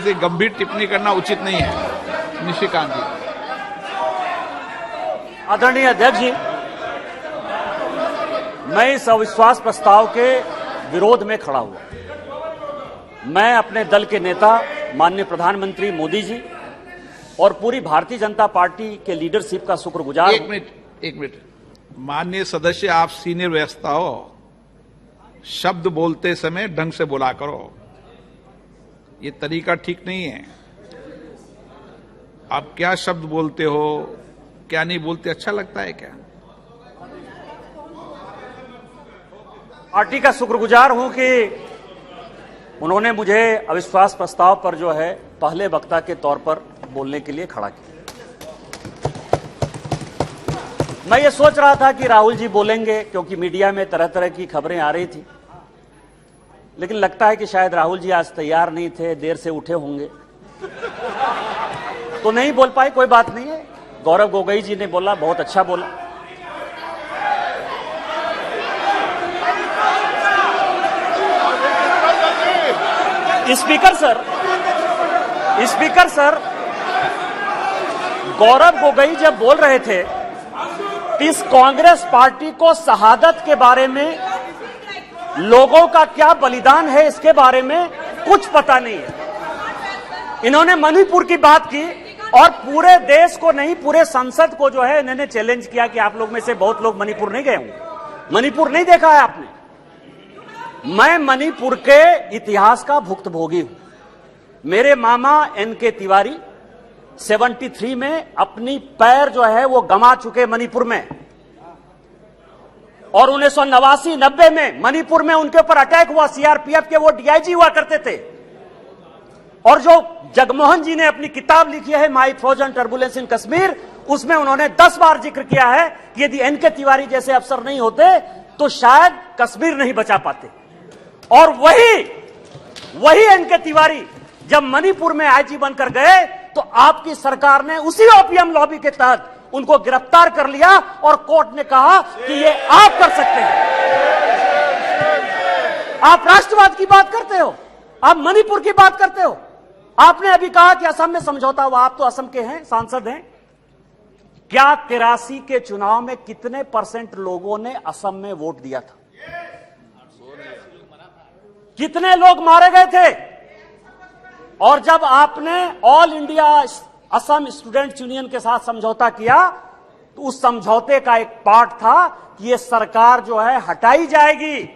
से गंभीर टिप्पणी करना उचित नहीं है। निशिकांत जी। आदरणीय अध्यक्ष जी, मैं इस अविश्वास प्रस्ताव के विरोध में खड़ा हुआ। मैं अपने दल के नेता माननीय प्रधानमंत्री मोदी जी और पूरी भारतीय जनता पार्टी के लीडरशिप का शुक्रगुजार हूं। एक मिनट माननीय सदस्य, आप सीनियर व्यवस्था हो, शब्द बोलते समय ढंग से बोला करो। ये तरीका ठीक नहीं है। आप क्या शब्द बोलते हो, क्या नहीं बोलते, अच्छा लगता है क्या? पार्टी का शुक्रगुजार हूं कि उन्होंने मुझे अविश्वास प्रस्ताव पर जो है पहले वक्ता के तौर पर बोलने के लिए खड़ा किया। मैं ये सोच रहा था कि राहुल जी बोलेंगे, क्योंकि मीडिया में तरह तरह की खबरें आ रही थी, लेकिन लगता है कि शायद राहुल जी आज तैयार नहीं थे, देर से उठे होंगे तो नहीं बोल पाए। कोई बात नहीं है, गौरव गोगोई जी ने बोला, बहुत अच्छा बोला। स्पीकर सर, गौरव गोगोई जब बोल रहे थे, इस कांग्रेस पार्टी को शहादत के बारे में, लोगों का क्या बलिदान है इसके बारे में कुछ पता नहीं है। इन्होंने मणिपुर की बात की और पूरे देश को नहीं, पूरे संसद को जो है इन्होंने चैलेंज किया कि आप लोग में से बहुत लोग मणिपुर नहीं गए होंगे, मणिपुर नहीं देखा है आपने। मैं मणिपुर के इतिहास का भुक्तभोगी हूं। मेरे मामा एनके तिवारी 73 में अपनी पैर जो है वो गंवा चुके मणिपुर में, और 1989-90 में मणिपुर में उनके ऊपर अटैक हुआ। सीआरपीएफ के वो डीआईजी हुआ करते थे। और जो जगमोहन जी ने अपनी किताब लिखी है माई फ्रोजन टर्बुलेंस इन कश्मीर, उसमें उन्होंने 10 बार जिक्र किया है कि यदि एनके तिवारी जैसे अफसर नहीं होते तो शायद कश्मीर नहीं बचा पाते। और वही एनके तिवारी जब मणिपुर में आईजी बनकर गए तो आपकी सरकार ने उसी ओपीएम लॉबी के तहत उनको गिरफ्तार कर लिया और कोर्ट ने कहा कि ये आप कर सकते हैं। आप राष्ट्रवाद की बात करते हो, आप मणिपुर की बात करते हो। आपने अभी कहा कि असम में समझौता हुआ, आप तो असम के हैं, सांसद हैं। क्या 83 के चुनाव में कितने % लोगों ने असम में वोट दिया था? कितने लोग मारे गए थे? और जब आपने all India Assam students union के साथ समझौता किया तो उस समझौते का एक पार्ट था कि ये सरकार जो है हटाई जाएगी,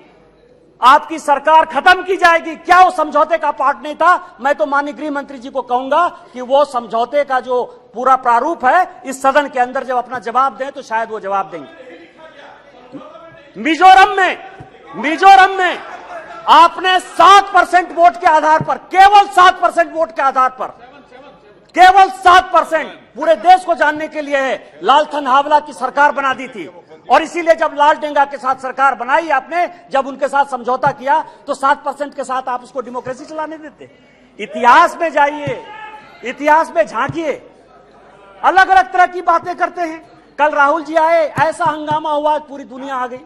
आपकी सरकार खत्म की जाएगी। क्या वो समझौते का पार्ट नहीं था? मैं तो माननीय गृह मंत्री जी को कहूंगा कि वो समझौते का जो पूरा प्रारूप है इस सदन के अंदर जब अपना जवाब दें तो शायद वो जवाब देंगे। मिजोरम में आपने 7% वोट के आधार पर, केवल 7% वोट के आधार पर, केवल 7% पूरे देश को जानने के लिए है, लालथन हावला की सरकार बना दी थी। और इसीलिए जब लाल डेंगा के साथ सरकार बनाई आपने, जब उनके साथ समझौता किया तो 7% के साथ आप उसको डेमोक्रेसी चलाने देते। इतिहास में जाइए, इतिहास में झांकिए, अलग अलग तरह की बातें करते हैं। कल राहुल जी आए, ऐसा हंगामा हुआ, पूरी दुनिया आ गई।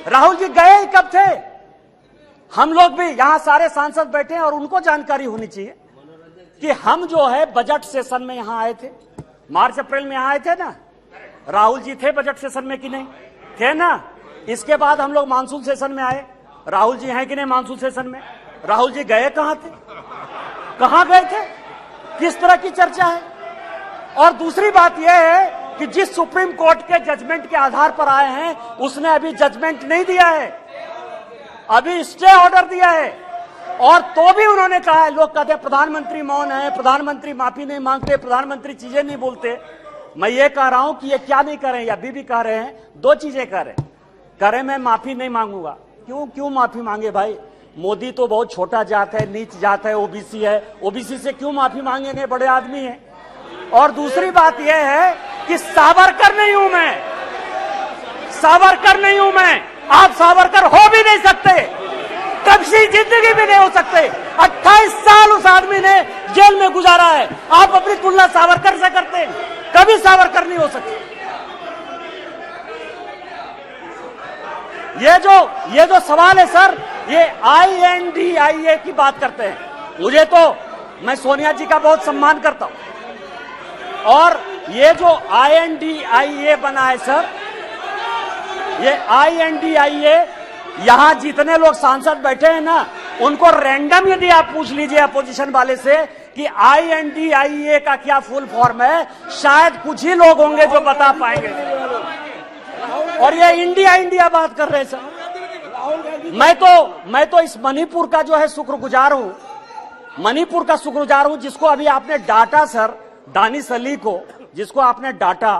राहुल जी गए ही कब थे? हम लोग भी यहां सारे सांसद बैठे हैं और उनको जानकारी होनी चाहिए कि हम जो है बजट सेशन में यहां आए थे, मार्च अप्रैल में यहां आए थे ना। राहुल जी थे बजट सेशन में कि नहीं थे ना? इसके बाद हम लोग मानसून सेशन में आए, राहुल जी हैं कि नहीं मानसून सेशन में? राहुल जी गए कहां थे, कहां गए थे, किस तरह की चर्चा है? और दूसरी बात यह है कि जिस सुप्रीम कोर्ट के जजमेंट के आधार पर आए हैं उसने अभी जजमेंट नहीं दिया है, अभी स्टे ऑर्डर दिया है। और तो भी उन्होंने कहा है, लोग कहते हैं प्रधानमंत्री मौन है, प्रधानमंत्री माफी नहीं मांगते, प्रधानमंत्री चीजें नहीं बोलते। मैं ये कह रहा हूं कि ये क्या नहीं कर रहे हैं, या अभी भी कह रहे हैं, 2 चीजें कह रहे हैं। मैं माफी नहीं मांगूंगा। क्यों माफी मांगे भाई? मोदी तो बहुत छोटा जात है, नीच जात है, ओबीसी है, ओबीसी से क्यों माफी मांगेंगे? बड़े आदमी है। और दूसरी बात यह है कि सावरकर नहीं हूं मैं, सावरकर नहीं हूं मैं। आप सावरकर हो भी नहीं सकते, कभी जिंदगी में नहीं हो सकते। 28 साल उस आदमी ने जेल में गुजारा है, आप अपनी तुलना सावरकर से करते हैं? कभी सावरकर नहीं हो सकते। ये जो सवाल है सर, ये INDIA की बात करते हैं। मैं सोनिया जी का बहुत सम्मान करता हूं। और ये जो INDIA बना है सर, ये INDIA, यहां जितने लोग सांसद बैठे हैं ना, उनको रैंडम यदि आप पूछ लीजिए अपोजिशन वाले से कि INDIA का क्या फुल फॉर्म है, शायद कुछ ही लोग होंगे जो बता पाएंगे। और ये इंडिया इंडिया बात कर रहे हैं सर। मैं तो इस मणिपुर का जो है शुक्रगुजार हूं, मणिपुर का शुक्रगुजार हूं, जिसको अभी आपने डांटा सर, दानिश अली को जिसको आपने डांटा,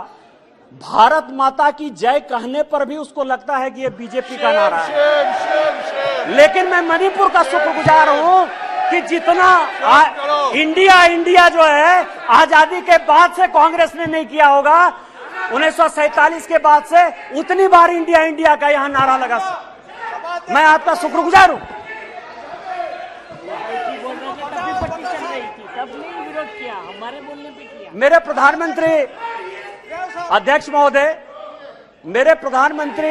भारत माता की जय कहने पर भी उसको लगता है कि ये बीजेपी का नारा है। लेकिन मैं मणिपुर का शुक्रगुजार हूं कि जितना इंडिया इंडिया जो है आजादी के बाद से कांग्रेस ने नहीं किया होगा, 1947 के बाद से उतनी बार इंडिया इंडिया का यहां नारा लगा। मैं आपका शुक्रगुजार हूं। मेरे प्रधानमंत्री अध्यक्ष महोदय, मेरे प्रधानमंत्री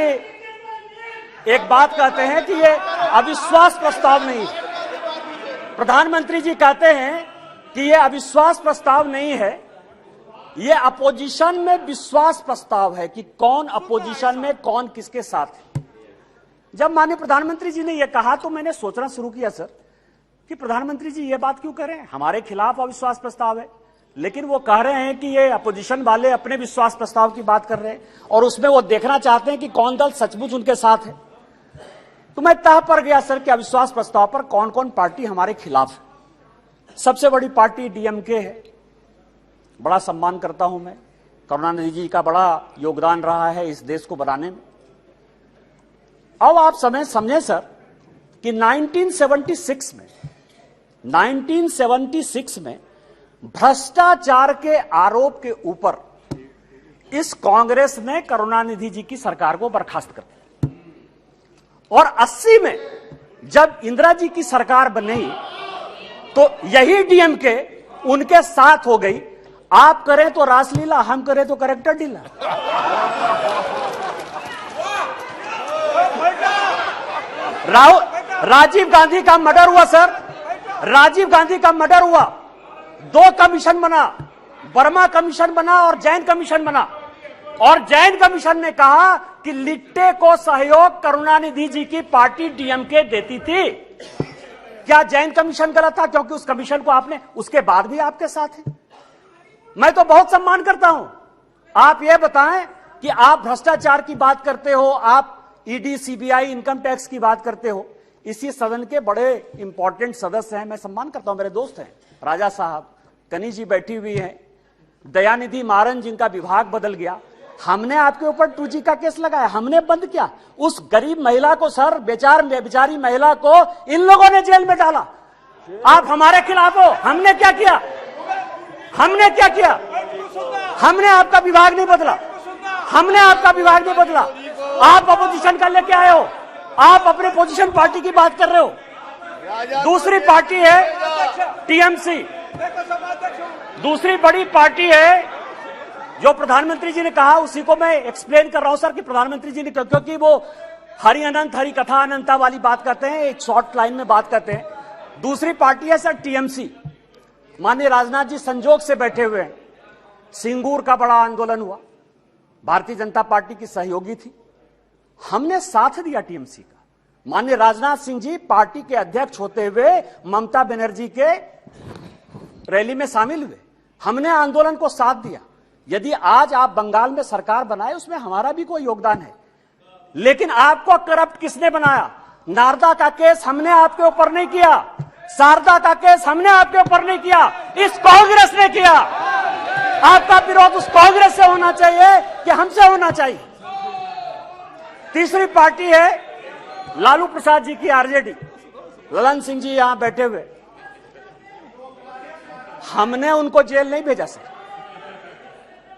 एक बात कहते हैं कि ये अविश्वास प्रस्ताव नहीं है। प्रधानमंत्री जी कहते हैं कि ये अविश्वास प्रस्ताव नहीं है, ये अपोजिशन में विश्वास प्रस्ताव है कि कौन अपोजिशन में कौन किसके साथ है। जब माननीय प्रधानमंत्री जी ने यह कहा तो मैंने सोचना शुरू किया सर कि प्रधानमंत्री जी ये बात क्यों कर रहे हैं, हमारे खिलाफ अविश्वास प्रस्ताव है, लेकिन वो कह रहे हैं कि ये अपोजिशन वाले अपने विश्वास प्रस्ताव की बात कर रहे हैं और उसमें वो देखना चाहते हैं कि कौन दल सचमुच उनके साथ है। तो मैं तह पर गया सर कि अविश्वास प्रस्ताव पर कौन कौन पार्टी हमारे खिलाफ है। सबसे बड़ी पार्टी DMK है, बड़ा सम्मान करता हूं मैं, करुणानिधि जी का बड़ा योगदान रहा है इस देश को बनाने में। अब आप समझे सर कि 1976 में भ्रष्टाचार के आरोप के ऊपर इस कांग्रेस ने करुणानिधि जी की सरकार को बर्खास्त कर दिया और 80 में जब इंदिरा जी की सरकार बनी तो यही DMK उनके साथ हो गई। आप करें तो रासलीला, हम करें तो करेक्टर ढीला। राजीव गांधी का मर्डर हुआ सर, राजीव गांधी का मर्डर हुआ, 2 कमीशन बना, वर्मा कमीशन बना और जैन कमीशन बना, और जैन कमीशन ने कहा कि लिट्टे को सहयोग करुणानिधि जी की पार्टी DMK देती थी। क्या जैन कमीशन गलत था? क्योंकि उस कमीशन को आपने उसके बाद भी आपके साथ है। मैं तो बहुत सम्मान करता हूं। आप ये बताएं कि आप भ्रष्टाचार की बात करते हो, आप ED CBI इनकम टैक्स की बात करते हो, इसी सदन के बड़े इंपॉर्टेंट सदस्य हैं, मैं सम्मान करता हूं, मेरे दोस्त हैं, राजा साहब, कनी जी बैठी हुई हैं, दयानिधि मारन जिनका विभाग बदल गया। हमने आपके ऊपर 2G का केस लगाया, हमने बंद किया। उस गरीब महिला को सर, बेचारी महिला को इन लोगों ने जेल में डाला। आप हमारे खिलाफ हो। हमने क्या किया? हमने क्या किया? हमने आपका विभाग नहीं बदला, हमने आपका विभाग नहीं बदला। आप अपोजिशन का लेके आए हो, आप अपने पोजीशन पार्टी की बात कर रहे हो। दूसरी पार्टी है TMC, दूसरी बड़ी पार्टी है जो प्रधानमंत्री जी ने कहा, उसी को मैं एक्सप्लेन कर रहा हूं सर कि प्रधानमंत्री जी ने, क्योंकि वो हरि अनंत हरि कथा अनंता वाली बात करते हैं, एक शॉर्ट लाइन में बात करते हैं। दूसरी पार्टी है सर TMC। माननीय राजनाथ जी संजोग से बैठे हुए हैं। सिंगूर का बड़ा आंदोलन हुआ, भारतीय जनता पार्टी की सहयोगी थी, हमने साथ दिया TMC का। माननीय राजनाथ सिंह जी पार्टी के अध्यक्ष होते हुए ममता बनर्जी के रैली में शामिल हुए, हमने आंदोलन को साथ दिया। यदि आज आप बंगाल में सरकार बनाए, उसमें हमारा भी कोई योगदान है, लेकिन आपको करप्ट किसने बनाया? नारदा का केस हमने आपके ऊपर नहीं किया, शारदा का केस हमने आपके ऊपर नहीं किया, इस कांग्रेस ने किया। आपका विरोध उस कांग्रेस से होना चाहिए कि हमसे होना चाहिए? तीसरी पार्टी है लालू प्रसाद जी की RJD, ललन सिंह जी यहां बैठे हुए, हमने उनको जेल नहीं भेजा सर।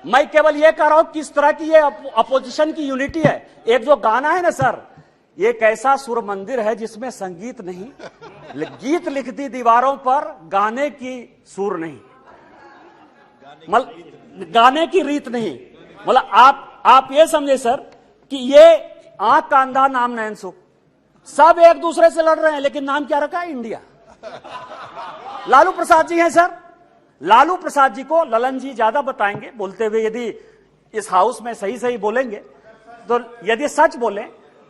मैं केवल यह कह रहा हूं किस तरह की ये अपोजिशन की यूनिटी है। एक जो गाना है ना सर, ये कैसा सुर मंदिर है जिसमें संगीत नहीं, गीत लिख दी दीवारों पर, गाने की सुर नहीं, गाने की रीत नहीं। मतलब आप ये समझे सर कि ये आंख का अंधा नाम नैन सुख, सब एक दूसरे से लड़ रहे हैं, लेकिन नाम क्या रखा है? इंडिया। लालू प्रसाद जी हैं सर। लालू प्रसाद जी को ललन जी ज्यादा बताएंगे बोलते हुए, यदि इस हाउस में सही सही बोलेंगे तो, यदि सच बोले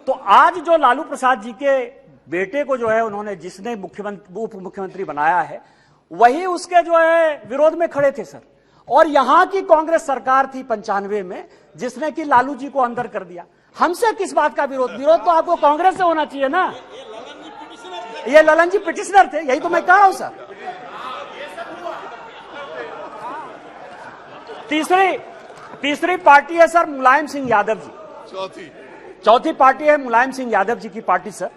तो आज जो लालू प्रसाद जी के बेटे को जो है उन्होंने, जिसने मुख्यमंत्री उप मुख्यमंत्री बनाया है, वही उसके जो है विरोध में खड़े थे सर। और यहां की कांग्रेस सरकार थी 95 में जिसने कि लालू जी को अंदर कर दिया। हमसे किस बात का विरोध? विरोध तो आपको कांग्रेस से होना चाहिए ना। ये ललन जी पिटिशनर थे, यही तो मैं कह रहा हूं सर। तीसरी पार्टी है सर मुलायम सिंह यादव जी। चौथी पार्टी है मुलायम सिंह यादव जी की पार्टी सर।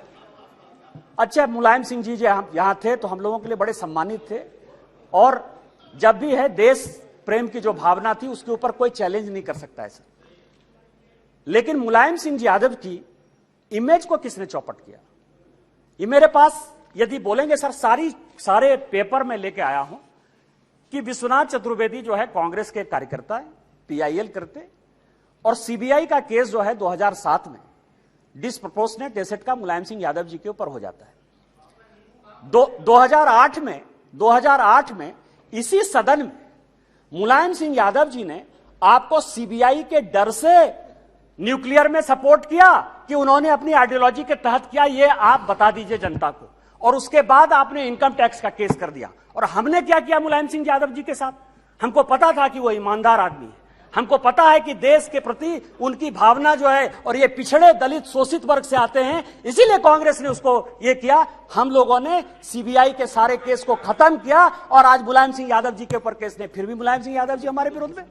अच्छा, मुलायम सिंह जी यहां थे तो हम लोगों के लिए बड़े सम्मानित थे, और जब भी है देश प्रेम की जो भावना थी उसके ऊपर कोई चैलेंज नहीं कर सकता है सर। लेकिन मुलायम सिंह यादव की इमेज को किसने चौपट किया? ये मेरे पास यदि बोलेंगे सर, सारे पेपर में लेके आया हूं कि विश्वनाथ चतुर्वेदी जो है कांग्रेस के कार्यकर्ता है, पीआईएल करते, और सीबीआई का केस जो है 2007 में डिसप्रोपोर्शनेट एसेट का मुलायम सिंह यादव जी के ऊपर हो जाता है। 2008 में इसी सदन में मुलायम सिंह यादव जी ने आपको सीबीआई के डर से न्यूक्लियर में सपोर्ट किया कि उन्होंने अपनी आइडियोलॉजी के तहत किया, ये आप बता दीजिए जनता को। और उसके बाद आपने इनकम टैक्स का केस कर दिया। और हमने क्या किया मुलायम सिंह यादव जी के साथ? हमको पता था कि वो ईमानदार आदमी है, हमको पता है कि देश के प्रति उनकी भावना जो है, और ये पिछड़े दलित शोषित वर्ग से आते हैं, इसीलिए कांग्रेस ने उसको ये किया। हम लोगों ने सीबीआई के सारे केस को खत्म किया, और आज मुलायम सिंह यादव जी के ऊपर केस ने, फिर भी मुलायम सिंह यादव जी हमारे विरोध में,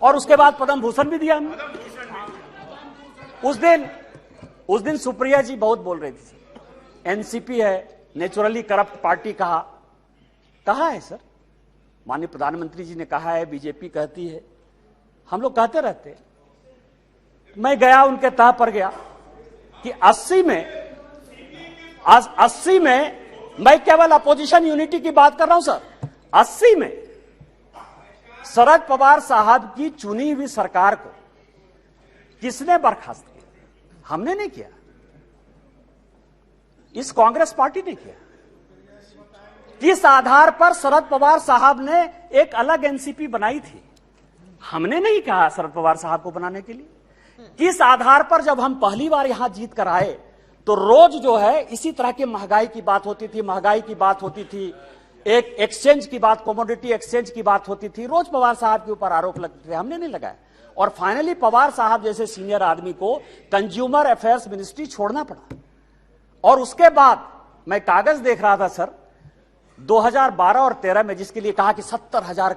और उसके बाद पद्म भूषण भी दिया हमने। उस दिन सुप्रिया जी बहुत बोल रही थी, एनसीपी है नेचुरली करप्ट पार्टी कहा है सर? माननीय प्रधानमंत्री जी ने कहा है, बीजेपी कहती है, हम लोग कहते रहते हैं। मैं गया उनके तह पर गया कि 80 में मैं केवल अपोजिशन यूनिटी की बात कर रहा हूं सर। 80 में शरद पवार साहब की चुनी हुई सरकार को किसने बर्खास्त किया? हमने नहीं किया, इस कांग्रेस पार्टी ने किया। किस आधार पर शरद पवार साहब ने एक अलग एनसीपी बनाई थी? हमने नहीं कहा शरद पवार साहब को बनाने के लिए। किस आधार पर जब हम पहली बार यहां जीत कर आए तो रोज जो है इसी तरह की महंगाई की बात होती थी, एक एक्सचेंज की बात, कमोडिटी एक्सचेंज की बात होती थी, रोज पवार साहब के ऊपर आरोप लगते थे, हमने नहीं लगाया। और फाइनली पवार साहब जैसे सीनियर आदमी को कंज्यूमर अफेयर्स मिनिस्ट्री छोड़ना पड़ा। और उसके बाद मैं कागज देख रहा था सर, 2012 और 13 में जिसके लिए कहा कि 70,000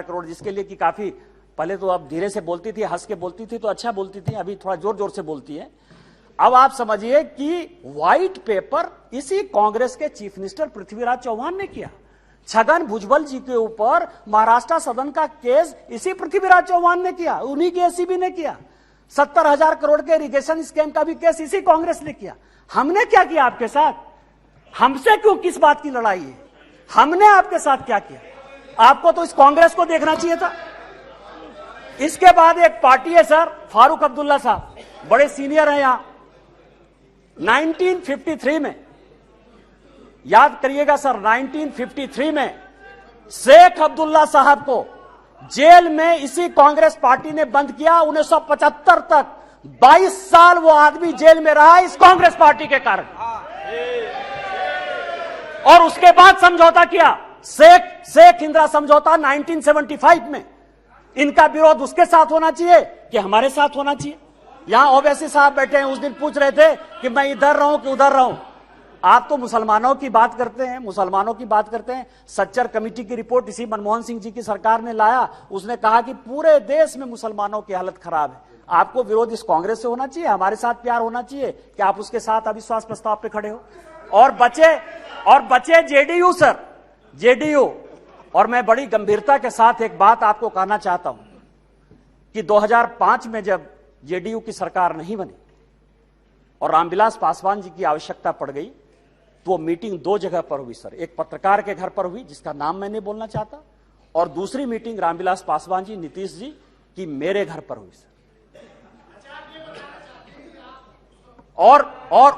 करोड़, जिसके लिए कि काफी, पहले तो अब धीरे से बोलती थी, हंस के बोलती थी तो अच्छा बोलती थी, अभी थोड़ा जोर जोर से बोलती है। अब आप समझिए कि व्हाइट पेपर इसी कांग्रेस के चीफ मिनिस्टर पृथ्वीराज चौहान ने किया। छगन भुजबल जी के ऊपर महाराष्ट्र सदन का केस इसी पृथ्वीराज चौहान ने किया, उन्हीं के एसीबी ने किया। 70,000 करोड़ के इरिगेशन स्कैम का भी केस इसी कांग्रेस ने किया। हमने क्या किया आपके साथ? हमसे क्यों, किस बात की लड़ाई है? हमने आपके साथ क्या किया? आपको तो इस कांग्रेस को देखना चाहिए था। इसके बाद एक पार्टी है सर, फारूक अब्दुल्ला साहब, बड़े सीनियर हैं यहां। 1953 में, याद करिएगा सर, 1953 में शेख अब्दुल्ला साहब को जेल में इसी कांग्रेस पार्टी ने बंद किया। 1975 तक 22 साल वो आदमी जेल में रहा इस कांग्रेस पार्टी के कारण। और उसके बाद समझौता किया, शेख इंदिरा समझौता 1975 में। इनका विरोध उसके साथ होना चाहिए कि हमारे साथ होना चाहिए? यहां ओवैसी साहब बैठे हैं, उस दिन पूछ रहे थे कि मैं इधर रहूं कि उधर रहूं। आप तो मुसलमानों की बात करते हैं। सच्चर कमेटी की रिपोर्ट इसी मनमोहन सिंह जी की सरकार ने लाया, उसने कहा कि पूरे देश में मुसलमानों की हालत खराब है। आपको विरोध इस कांग्रेस से होना चाहिए, हमारे साथ प्यार होना चाहिए कि आप उसके साथ अविश्वास प्रस्ताव पे खड़े हो। और बचे जेडीयू सर, जेडीयू। और मैं बड़ी गंभीरता के साथ एक बात आपको कहना चाहता हूं कि 2005 में जब जेडीयू की सरकार नहीं बनी और रामविलास पासवान जी की आवश्यकता पड़ गई, तो वो मीटिंग 2 जगह पर हुई सर। एक पत्रकार के घर पर हुई जिसका नाम मैं नहीं बोलना चाहता, और दूसरी मीटिंग रामविलास पासवान जी, नीतीश जी की मेरे घर पर हुई सर। और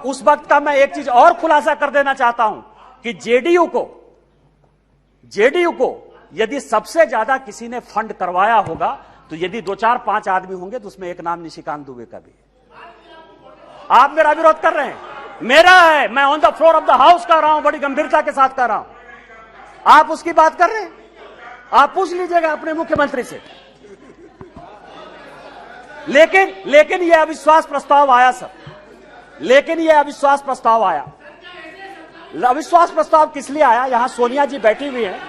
उस वक्त का मैं एक चीज और खुलासा कर देना चाहता हूं कि जेडीयू को यदि सबसे ज्यादा किसी ने फंड करवाया होगा तो यदि 2, 4, 5 आदमी होंगे तो उसमें एक नाम निशिकांत दुबे का भी है। आप मेरा विरोध कर रहे हैं, मेरा है, मैं on the floor of the house कर रहा हूं, बड़ी गंभीरता के साथ कर रहा हूं। आप उसकी बात कर रहे हैं, आप पूछ लीजिएगा अपने मुख्यमंत्री से। लेकिन यह अविश्वास प्रस्ताव आया सर, लेकिन यह अविश्वास प्रस्ताव आया। अविश्वास प्रस्ताव किस लिए आया? यहां सोनिया जी बैठी हुई हैं,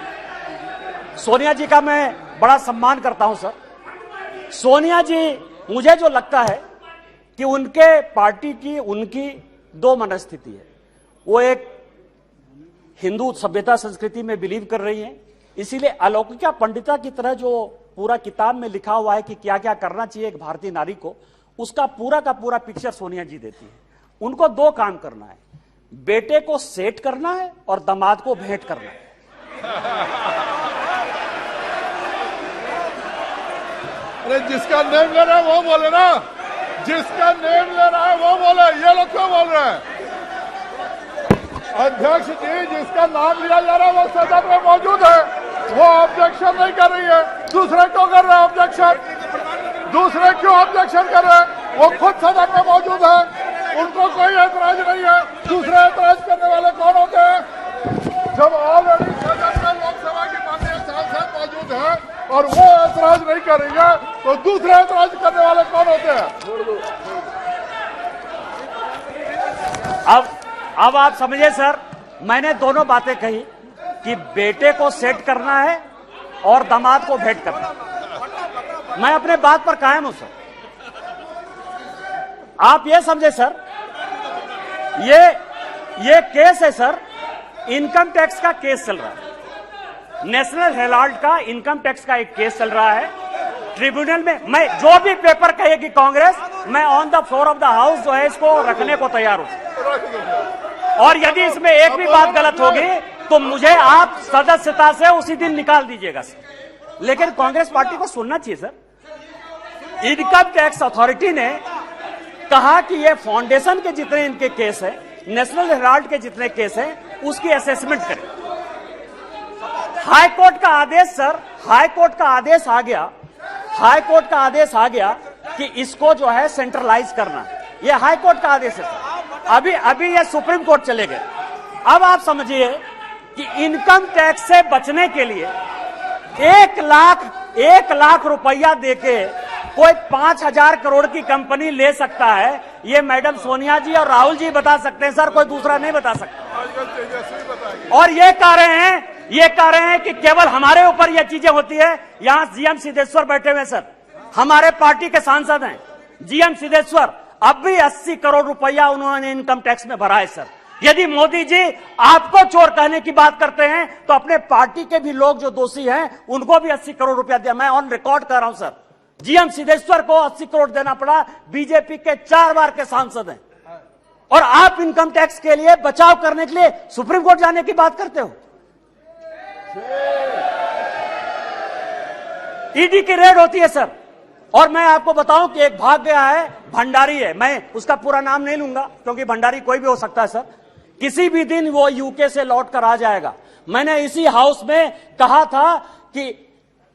सोनिया जी का मैं बड़ा सम्मान करता हूं सर। सोनिया जी, मुझे जो लगता है कि उनके पार्टी की उनकी दो मनस्थिति है। वो एक हिंदू सभ्यता संस्कृति में बिलीव कर रही हैं, इसीलिए अलौकिका पंडिता की तरह जो पूरा किताब में लिखा हुआ है कि क्या क्या करना चाहिए एक भारतीय नारी को, उसका पूरा का पूरा पिक्चर सोनिया जी देती है। उनको दो काम करना है, बेटे को सेट करना है और दामाद को भेंट करना है। अरे जिसका नेम ले रहा है वो बोले ना, जिसका नेम ले रहा है वो बोले, ये लोग क्यों बोल रहे हैं? अध्यक्ष जी, जिसका नाम लिया जा रहा है वो सदन में मौजूद है, वो ऑब्जेक्शन नहीं कर रही है, दूसरे क्यों कर रहे हैं ऑब्जेक्शन? दूसरे क्यों ऑब्जेक्शन कर रहे हैं? वो खुद सदन में मौजूद है, उनको कोई ऐतराज नहीं है। दूसरे ऐतराज करने वाले कौन होते हैं? जब ऑलरेडी सदन में लोकसभा की माननीय सांसद मौजूद है और वो ऐतराज नहीं कर रही है, तो दूसरे ऐतराज करने वाले कौन होते हैं? अब आप समझे सर, मैंने दोनों बातें कही कि बेटे को सेट करना है और दामाद को भेंट करना है। मैं अपने बात पर कायम हूं सर। आप ये समझे सर, ये केस है सर, इनकम टैक्स का केस चल रहा है। नेशनल हेराल्ड का इनकम टैक्स का एक केस चल रहा है ट्रिब्यूनल में। मैं जो भी पेपर कहेगी कांग्रेस, मैं on the floor of the house जो है इसको रखने को तैयार हूं। और यदि इसमें एक भी बात गलत होगी तो मुझे आप सदस्यता से उसी दिन निकाल दीजिएगा सर। लेकिन कांग्रेस पार्टी को सुनना चाहिए सर। इनकम टैक्स अथॉरिटी ने कहा कि ये फाउंडेशन के जितने इनके केस है, नेशनल हेराल्ड के जितने केस हैं, उसकी असेसमेंट करें। हाई कोर्ट का आदेश सर, हाई कोर्ट का आदेश आ गया, हाई कोर्ट का आदेश आ गया कि इसको जो है सेंट्रलाइज करना। ये हाई कोर्ट का आदेश है सर। अभी ये सुप्रीम कोर्ट चले गए। अब आप समझिए कि इनकम टैक्स से बचने के लिए 1 लाख रुपया देके कोई 5,000 करोड़ की कंपनी ले सकता है। ये मैडम सोनिया जी और राहुल जी बता सकते हैं सर, कोई दूसरा नहीं बता सकता। और ये कह रहे हैं कि केवल हमारे ऊपर ये चीजें होती है। यहां जीएम सिद्धेश्वर बैठे हुए सर, हमारे पार्टी के सांसद हैं जीएम सिद्धेश्वर। अब भी 80 करोड़ रुपया उन्होंने इनकम टैक्स में भरा है सर। यदि मोदी जी आपको चोर कहने की बात करते हैं तो अपने पार्टी के भी लोग जो दोषी हैं उनको भी 80 करोड़ रुपया दिया। मैं ऑन रिकॉर्ड कर रहा हूं सर, जीएम सिद्धेश्वर को 80 करोड़ देना पड़ा। बीजेपी के 4 बार के सांसद हैं और आप इनकम टैक्स के लिए बचाव करने के लिए सुप्रीम कोर्ट जाने की बात करते हो। ईडी की रेड होती है सर। और मैं आपको बताऊं कि एक भाग गया है, भंडारी है, मैं उसका पूरा नाम नहीं लूंगा क्योंकि भंडारी कोई भी हो सकता है सर। किसी भी दिन वो यूके से लौट कर आ जाएगा। मैंने इसी हाउस में कहा था कि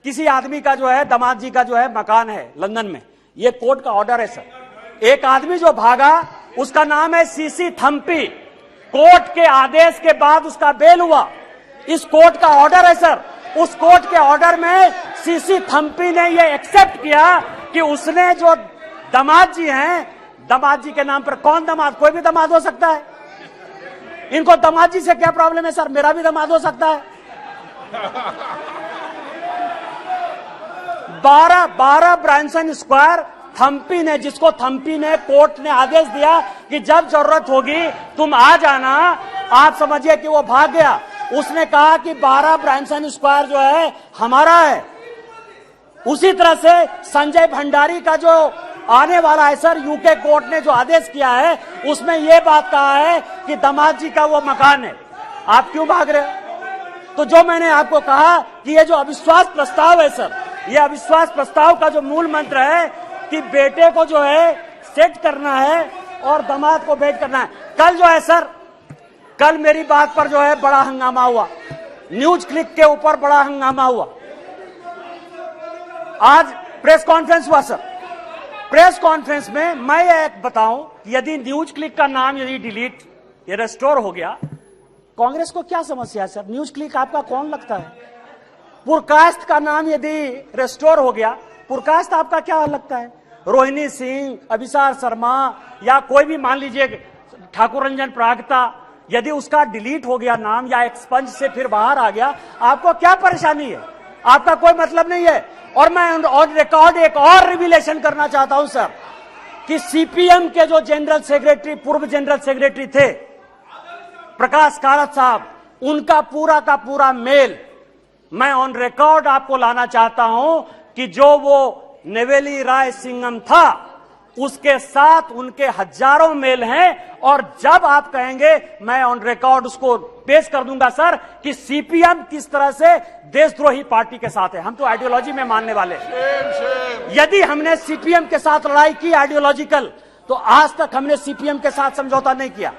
किसी आदमी का जो है, दामाद जी का जो है मकान है लंदन में, ये कोर्ट का ऑर्डर है सर। एक आदमी जो भागा उसका नाम है सीसी थम्पी। कोर्ट के आदेश के बाद उसका बेल हुआ। इस कोर्ट का ऑर्डर है सर। उस कोर्ट के ऑर्डर में सीसी थम्पी ने यह एक्सेप्ट किया कि उसने जो दामाद जी हैं, दामाद जी के नाम पर कौन दामाद, कोई भी दामाद हो सकता है। इनको दामाद जी से क्या प्रॉब्लम है सर? मेरा भी दामाद हो सकता है। 12 ब्रांसन स्क्वायर थम्पी ने, जिसको थम्पी ने, कोर्ट ने आदेश दिया कि जब जरूरत होगी तुम आ जाना। आप समझिए कि वो भाग गया। उसने कहा कि 12 ब्रांसन स्क्वायर जो है हमारा है। उसी तरह से संजय भंडारी का जो आने वाला है सर, यूके कोर्ट ने जो आदेश किया है उसमें यह बात कहा है कि दामाद जी का वो मकान है। आप क्यों भाग रहे हो? तो जो मैंने आपको कहा कि ये जो अविश्वास प्रस्ताव है सर, ये अविश्वास प्रस्ताव का जो मूल मंत्र है कि बेटे को जो है सेट करना है और दामाद को भेंट करना है। कल जो है सर, कल मेरी बात पर जो है बड़ा हंगामा हुआ, न्यूज क्लिक के ऊपर बड़ा हंगामा हुआ। आज प्रेस कॉन्फ्रेंस हुआ सर, प्रेस कॉन्फ्रेंस में मैं एक बताऊं, यदि न्यूज क्लिक का नाम यदि डिलीट ये रेस्टोर हो गया, कांग्रेस को क्या समस्या है सर? न्यूज क्लिक आपका कौन लगता है? पुरकास्ट का नाम यदि रेस्टोर हो गया, पुरकास्ट आपका क्या लगता है? रोहिणी सिंह, अभिसार शर्मा या कोई भी मान लीजिए ठाकुर रंजन प्रागता, यदि उसका डिलीट हो गया नाम या एक्सपंज से फिर बाहर आ गया, आपको क्या परेशानी है? आपका कोई मतलब नहीं है। और मैं ऑन रिकॉर्ड एक और रिविलेशन करना चाहता हूं सर कि सीपीएम के जो जनरल सेक्रेटरी, पूर्व जनरल सेक्रेटरी थे प्रकाश कारात साहब, उनका पूरा का पूरा मेल मैं ऑन रिकॉर्ड आपको लाना चाहता हूं कि जो वो नेवेली राय सिंघम था उसके साथ उनके हजारों मेल हैं। और जब आप कहेंगे मैं ऑन रिकॉर्ड उसको पेश कर दूंगा सर कि सीपीएम किस तरह से देशद्रोही पार्टी के साथ है। हम तो आइडियोलॉजी में मानने वाले हैं। यदि हमने सीपीएम के साथ लड़ाई की आइडियोलॉजिकल, तो आज तक हमने सीपीएम के साथ समझौता नहीं किया,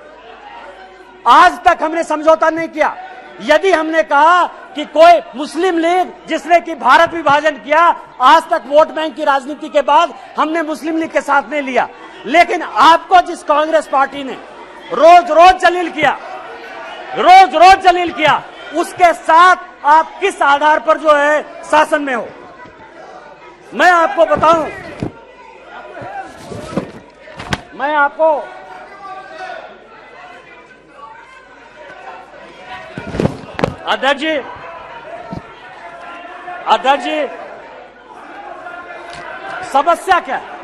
आज तक हमने समझौता नहीं किया। यदि हमने कहा कि कोई मुस्लिम लीग जिसने कि भारत विभाजन किया, आज तक वोट बैंक की राजनीति के बाद हमने मुस्लिम लीग के साथ नहीं लिया। लेकिन आपको जिस कांग्रेस पार्टी ने रोज रोज जलील किया, रोज रोज जलील किया, उसके साथ आप किस आधार पर जो है शासन में हो? मैं आपको बताऊं, मैं आपको अध्यक्ष जी, समस्या क्या है?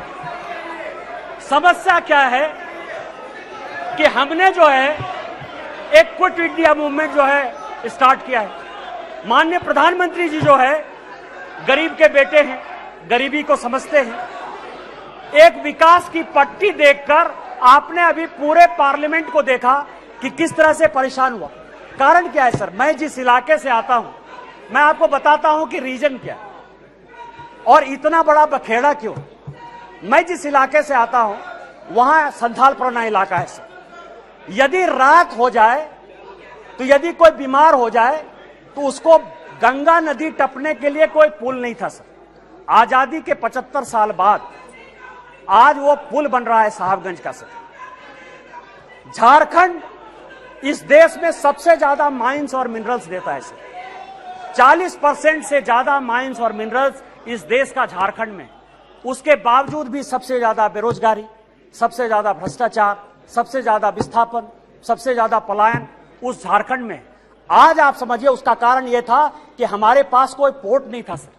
समस्या क्या है कि हमने जो है एक क्विट इंडिया मूवमेंट जो है स्टार्ट किया है। माननीय प्रधानमंत्री जी जो है गरीब के बेटे हैं, गरीबी को समझते हैं। एक विकास की पट्टी देखकर आपने अभी पूरे पार्लियामेंट को देखा कि किस तरह से परेशान हुआ। कारण क्या है सर? मैं जिस इलाके से आता हूं, मैं आपको बताता हूं कि रीजन क्या है और इतना बड़ा बखेड़ा क्यों। मैं जिस इलाके से आता हूं वहां संथालपुरना इलाका है सर। यदि रात हो जाए तो यदि कोई बीमार हो जाए तो उसको गंगा नदी टपने के लिए कोई पुल नहीं था सर। आजादी के 75 साल बाद आज वो पुल बन रहा है साहबगंज का सर। झारखंड इस देश में सबसे ज्यादा माइंस और मिनरल्स देता है सर। 40% से ज्यादा माइंस और मिनरल्स इस देश का झारखंड में। उसके बावजूद भी सबसे ज्यादा बेरोजगारी, सबसे ज्यादा भ्रष्टाचार, सबसे ज्यादा विस्थापन, सबसे ज्यादा पलायन उस झारखंड में। आज आप समझिए उसका कारण यह था कि हमारे पास कोई पोर्ट नहीं था सर।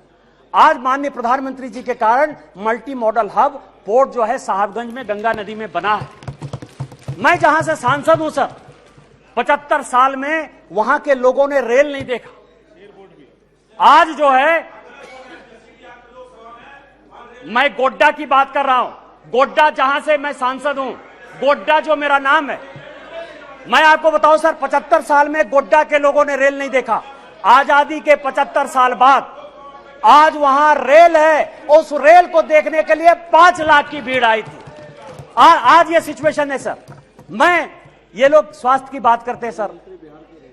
आज माननीय प्रधानमंत्री जी के कारण मल्टी मॉडल हब पोर्ट जो है साहबगंज में गंगा नदी में बना है। मैं जहां से सांसद हूं सर, 75 साल में वहां के लोगों ने रेल नहीं देखा। आज जो है मैं गोड्डा की बात कर रहा हूं, गोड्डा जहां से मैं सांसद हूं, गोड्डा जो मेरा नाम है, मैं आपको बताऊं सर 75 साल में गोड्डा के लोगों ने रेल नहीं देखा। आजादी के 75 साल बाद आज वहां रेल है, उस रेल को देखने के लिए 5 लाख की भीड़ आई थी। आज ये सिचुएशन है सर। ये लोग स्वास्थ्य की बात करते हैं सर,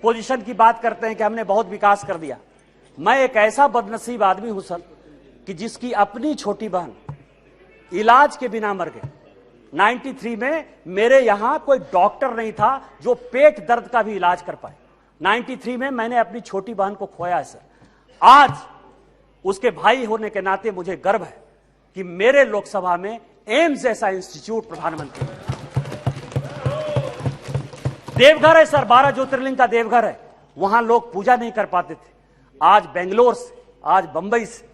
पोजीशन की बात करते हैं कि हमने बहुत विकास कर दिया। मैं एक ऐसा बदनसीब आदमी हूं सर कि जिसकी अपनी छोटी बहन इलाज के बिना मर गई। 93 में मेरे यहां कोई डॉक्टर नहीं था जो पेट दर्द का भी इलाज कर पाए। 93 में मैंने अपनी छोटी बहन को खोया है सर। आज उसके भाई होने के नाते मुझे गर्व है कि मेरे लोकसभा में एम्स जैसा इंस्टीट्यूट प्रधानमंत्री। देवघर है सर, 12 ज्योतिर्लिंग का देवघर है, वहां लोग पूजा नहीं कर पाते थे। आज बेंगलोर से, आज बंबई से,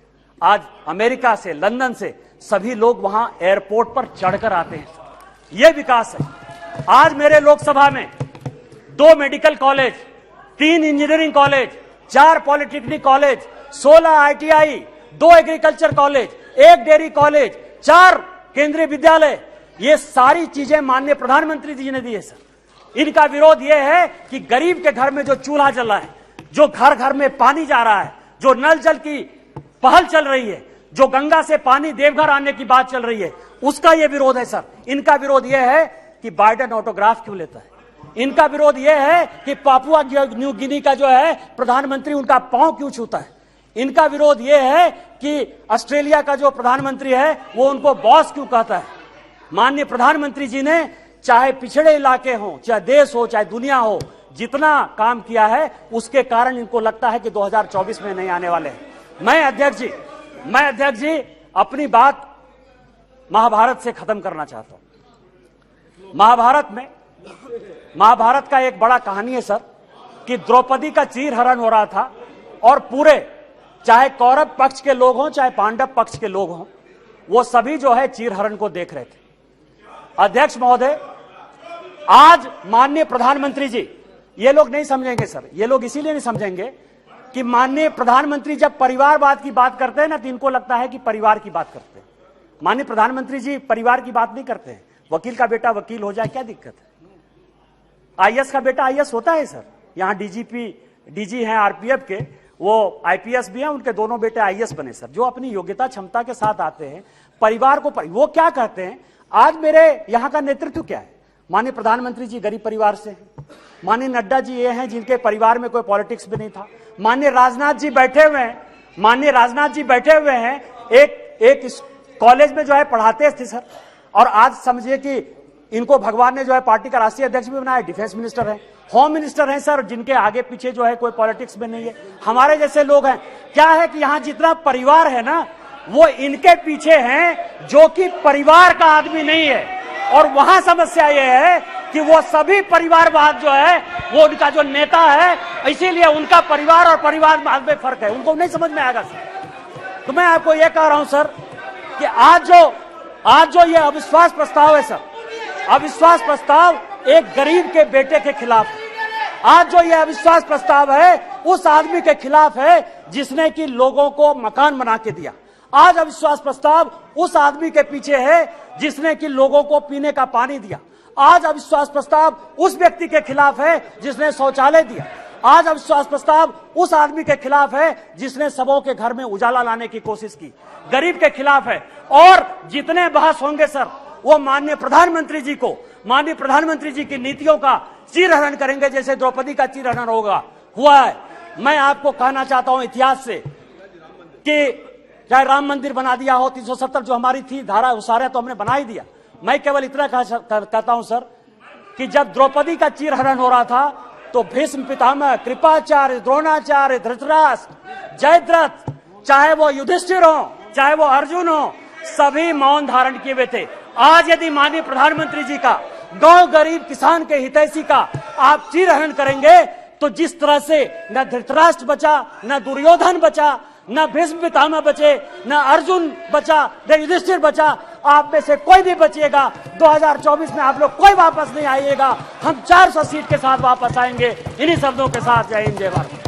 आज अमेरिका से, लंदन से सभी लोग वहां एयरपोर्ट पर चढ़कर आते हैं। यह विकास है। आज मेरे लोकसभा में 2 medical college, 3 engineering college, 4 polytechnic college, 16 ITI, 2 agriculture college, 1 dairy college, 4 केंद्रीय विद्यालय, ये सारी चीजें माननीय प्रधानमंत्री जी ने दी है सर। इनका विरोध यह है कि गरीब के घर में जो चूल्हा जल रहा है, जो घर घर में पानी जा रहा है, जो नल जल की पहल चल रही है, जो गंगा से पानी देवघर आने की बात चल रही है, उसका यह विरोध है सर। इनका विरोध यह है कि बाइडेन ऑटोग्राफ क्यों लेता है। इनका विरोध यह है कि पापुआ न्यू गिनी का जो है प्रधानमंत्री उनका पांव क्यों छूता है। इनका विरोध यह है कि ऑस्ट्रेलिया का जो प्रधानमंत्री है वो उनको बॉस क्यों कहता है। माननीय प्रधानमंत्री जी ने चाहे पिछड़े इलाके हो, चाहे देश हो, चाहे दुनिया हो, जितना काम किया है उसके कारण इनको लगता है कि 2024 में नहीं आने वाले हैं। मैं अध्यक्ष जी अपनी बात महाभारत से खत्म करना चाहता हूं। महाभारत का एक बड़ा कहानी है सर कि द्रौपदी का चीरहरण हो रहा था और पूरे चाहे कौरव पक्ष के लोग हों चाहे पांडव पक्ष के लोग हों, वो सभी जो है चीरहरण को देख रहे थे। अध्यक्ष महोदय, आज माननीय प्रधानमंत्री जी, ये लोग नहीं समझेंगे सर, ये लोग इसीलिए नहीं समझेंगे कि माननीय प्रधानमंत्री जब परिवारवाद की बात करते हैं ना तो इनको लगता है कि परिवार की बात करते हैं। माननीय प्रधानमंत्री जी परिवार की बात नहीं करते हैं। वकील का बेटा वकील हो जाए क्या दिक्कत है, आईएएस का बेटा आईएएस होता है सर। यहां डीजी हैं आरपीएफ के, वो आईपीएस भी हैं, उनके दोनों बेटे आईएएस बने सर, जो अपनी योग्यता क्षमता के साथ आते हैं। परिवार को वो क्या कहते हैं, आज मेरे यहां का नेतृत्व क्या है। माननीय प्रधानमंत्री जी गरीब परिवार से हैं, माननीय नड्डा जी ये हैं जिनके परिवार में कोई पॉलिटिक्स भी नहीं था, माननीय राजनाथ जी बैठे हुए हैं, एक कॉलेज में जो है पढ़ाते थे सर, और आज समझिए कि इनको भगवान ने जो है पार्टी का राष्ट्रीय अध्यक्ष भी बनाया, डिफेंस मिनिस्टर है, होम मिनिस्टर है सर, जिनके आगे पीछे जो है कोई पॉलिटिक्स में नहीं है। हमारे जैसे लोग हैं, क्या है कि यहाँ जितना परिवार है ना वो इनके पीछे हैं जो कि परिवार का आदमी नहीं है। और वहां समस्या ये है कि वो सभी परिवारवाद जो है वो उनका जो नेता है, इसीलिए उनका परिवार और परिवारवाद में फर्क है, उनको नहीं समझ में आएगा सर। तो मैं आपको ये कह रहा हूं सर कि आज जो ये अविश्वास प्रस्ताव है सर, अविश्वास प्रस्ताव एक गरीब के बेटे के खिलाफ है। आज जो ये अविश्वास प्रस्ताव है उस आदमी के खिलाफ है जिसने कि लोगों को मकान बना के दिया। आज अविश्वास प्रस्ताव उस आदमी के पीछे है जिसने कि लोगों को पीने का पानी दिया। आज अविश्वास प्रस्ताव उस व्यक्ति के खिलाफ है जिसने शौचालय दिया। आज अविश्वास प्रस्ताव उस आदमी के खिलाफ है जिसने सबों के घर में उजाला लाने की कोशिश की, गरीब के खिलाफ है। और जितने बहस होंगे सर वो माननीय प्रधानमंत्री जी की नीतियों का चीरहरण करेंगे, जैसे द्रौपदी का चीरहरण हुआ है। मैं आपको कहना चाहता हूं इतिहास से कि चाहे राम मंदिर बना दिया हो, 370 जो हमारी थी धारा, वो सारे तो हमने बना ही दिया। मैं केवल इतना कहता हूं सर कि जब द्रौपदी का चीरहरण हो रहा था तो भीष्म पितामह, कृपाचार्य, द्रोणाचार्य, धृतराष्ट्र, जयद्रथ, चाहे वो युधिष्ठिर हो चाहे वो अर्जुन हो, सभी मौन धारण किए हुए थे। आज यदि माननीय प्रधानमंत्री जी का गांव गरीब किसान के हितैषी का आप चीरहरण करेंगे तो जिस तरह से न धृतराष्ट्र बचा, न दुर्योधन बचा, न भीष्म पितामह बचे, न अर्जुन बचा, न युधिष्ठिर बचा, आप में से कोई भी बचिएगा 2024 में आप लोग कोई वापस नहीं आइएगा। हम 400 सीट के साथ वापस आएंगे। इन्हीं शब्दों के साथ जय हिंद जय भारत।